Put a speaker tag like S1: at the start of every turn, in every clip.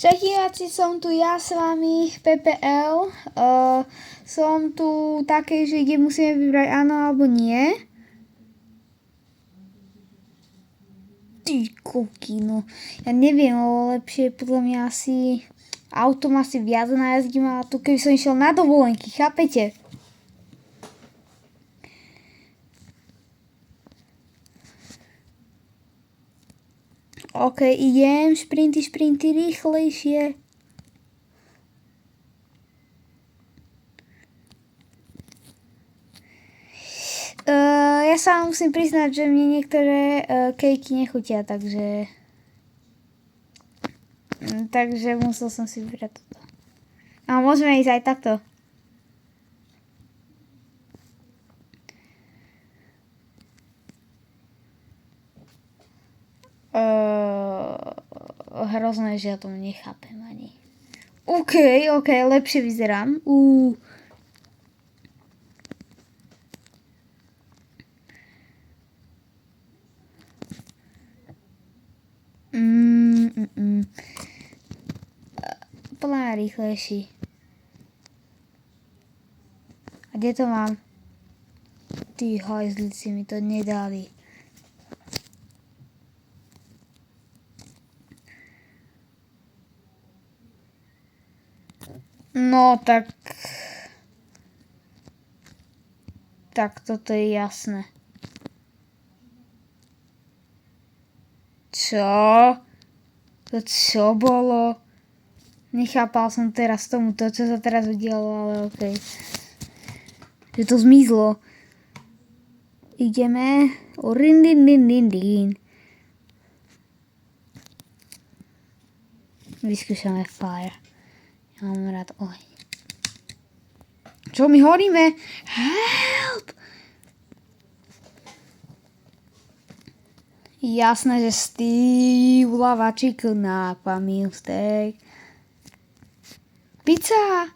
S1: Diváci, som tu ja s vami, PPL. Som tu také, že kde musíme vybrať áno alebo nie. Ty kokino. Ja neviem, ale lepšie podľa mňa asi autom asi viac najazdím, ale tu keby som išiel na dovolenky, chápete? OK, idem, šprinty rýchlejšie. Ja sa musím priznať, že mne niektoré kejky nechutia, takže musel som si vybrať toto. A môžeme ísť aj takto. Hrozné, že ja tomu nechápem ani. OK, lepšie vyzerám. Podľa mňa rýchlejší. A kde to mám? Tí hajzlici mi to nedali. No tak toto je jasné. Čo? To čo bolo? Nechápal som teraz tomu to, čo sa teraz udialo, ale okej. Že to zmizlo. Ideme. Rindindindindin. Vyskúšame fire. Ja mám rád oheň. Čo my horíme? Help! Jasné, že Steve Lavačík na pamílstek. Pizza!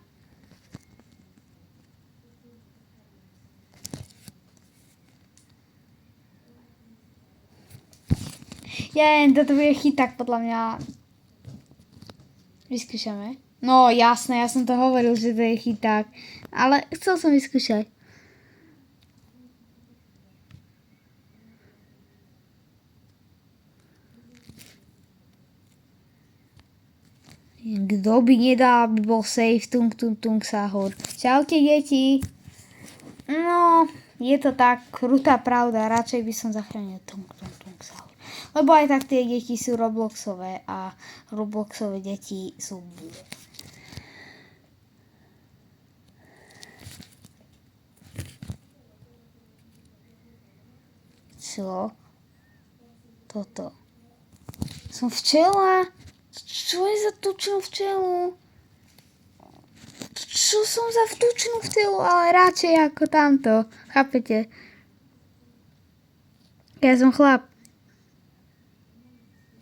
S1: Toto bude chyták podľa mňa. Vyskúšame. No jasné, ja som to hovoril, že to je chyták. Ale chcel som vyskúšať. Kto by nedal, aby bol safe, tung sahur. Čaute, deti. No, je to tak krutá pravda. Radšej by som zachránil tung sahur. Lebo aj tak tie deti sú Robloxové a Robloxové deti sú... Čo? Toto. Som včela? Čo je za tučnú včelu? Čo som za tučnú včelu? Ale radšej ako tamto. Chápete? Ja som chlap.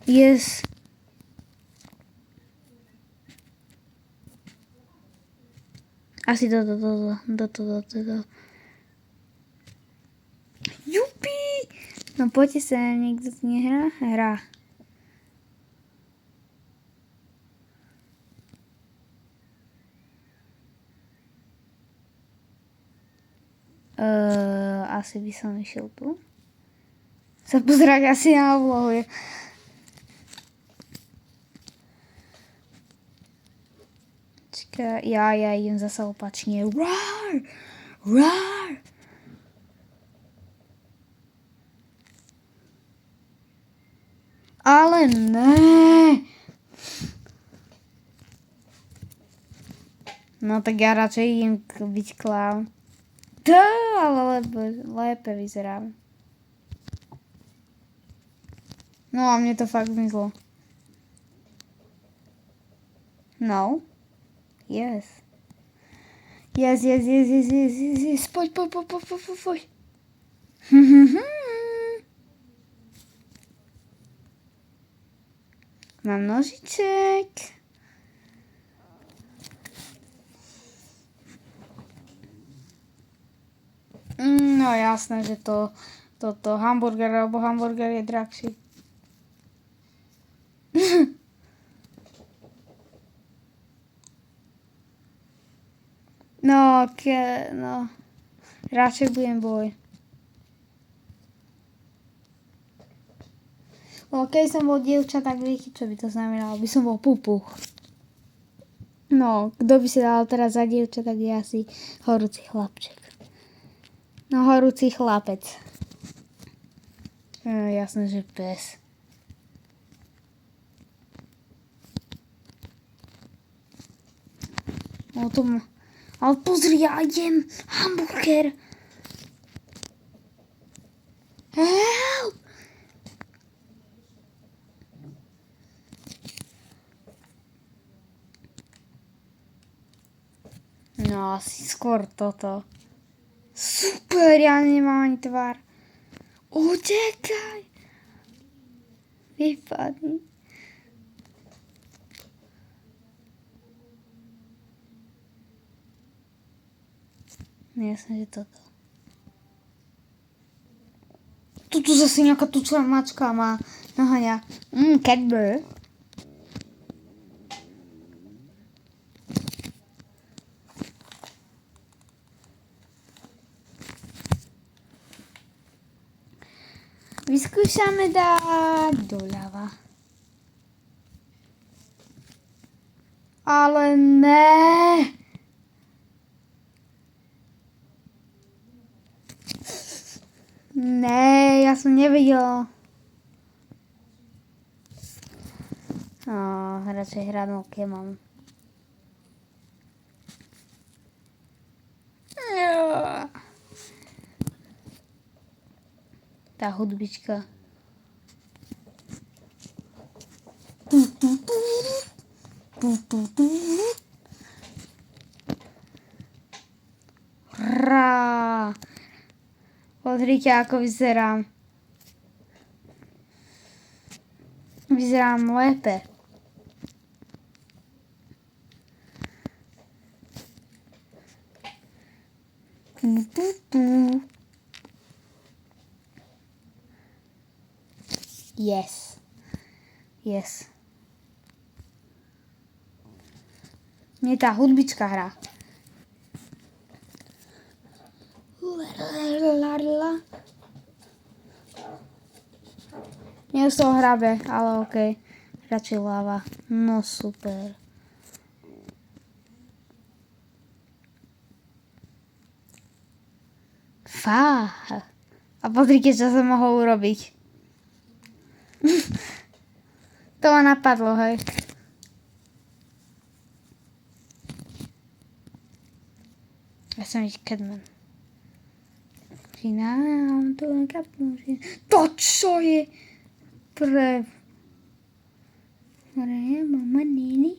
S1: Yes. Asi toto. Jupi! No poďte sa, niekto tu nehrá? Hrá. Asi by som išiel tu. Sa pozerať asi na oblohu. Čaká, ja idem zase opačne. Rar! Ale ne. No tak ja radšej idem byť clown. Ale lépe vyzerám. No a mne to fakt zmizlo. No. Yes. Yes. Poď. Mám nožiček. No jasné, že toto hamburger, alebo hamburger je drahší. No. Radšej budem boj. Keď som bol dievča, tak viete, čo by to znamenalo? By som bol pupuch. No, kto by si dal teraz za dievča, tak je asi horúci chlapček. No, horúci chlapec. Jasné, že pes. No to ale pozri, ja jem hamburger. Help! No, asi skôr toto. Super, ja nemám ani tvár. Utekaj! Vypadni. Jasne, že toto. Tu zase nejaká tučná mačka má naháňa. Cadbury. Vyskúšame dať doľava. Ale ne. Ne, ja som nevedela. Radšej hranolky mám. Tá hudbička. Rá. Pozrite, ako vyzerám. Vyzerám lépe. Yes. Yes. Mne tá hudbička hrá. Nie z toho hrabe, ale okej. Radšej láva. No super. Fá. A pozrite, čo som mohol urobiť. To ma napadlo, hej. Ja som ich Cadman. To čo je? Mama nini.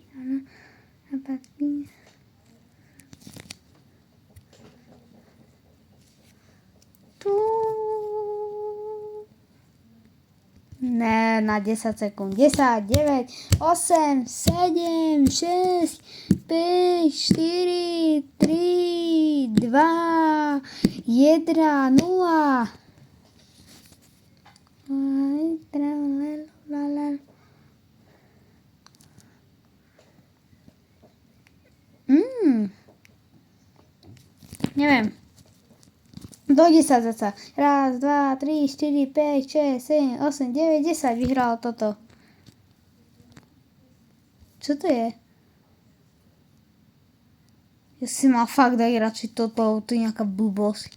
S1: Ne, na 10 sekúnd. 10, 9, 8, 7, 6, 5, 4, 3, 2, 1, 0. Neviem. Do 10 zasa. 1, 2, 3, 4, 5, 6, 7, 8, 9, 10 vyhralo toto. Čo to je? Ja si mal fakt dať radšej toto, to je nejaká blbosť.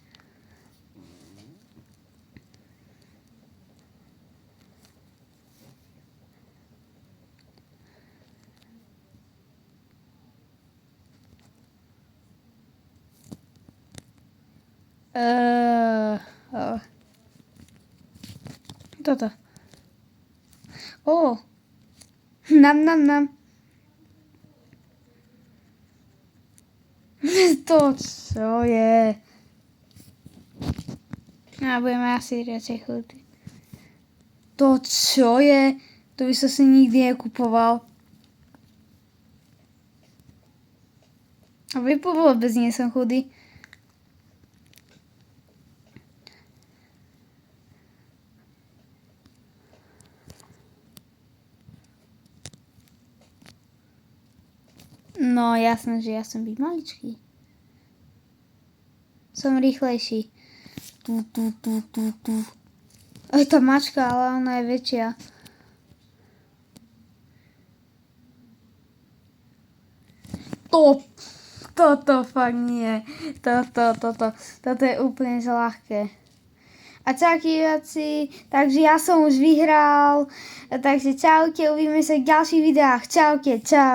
S1: Toto. Nam. To čo je? A budeme asi radšej chutiť. To čo je? To by som si nikdy nekupoval. A vôbec nie som chudý. No jasné, že ja som byť maličký. Som rýchlejší. Tu. Je to mačka, ale ona je väčšia. Toto fakt nie. Toto je úplne ľahké. A čaute diváci, takže ja som už vyhral. Takže čaute, uvidíme sa v ďalších videách. Čaute, čau.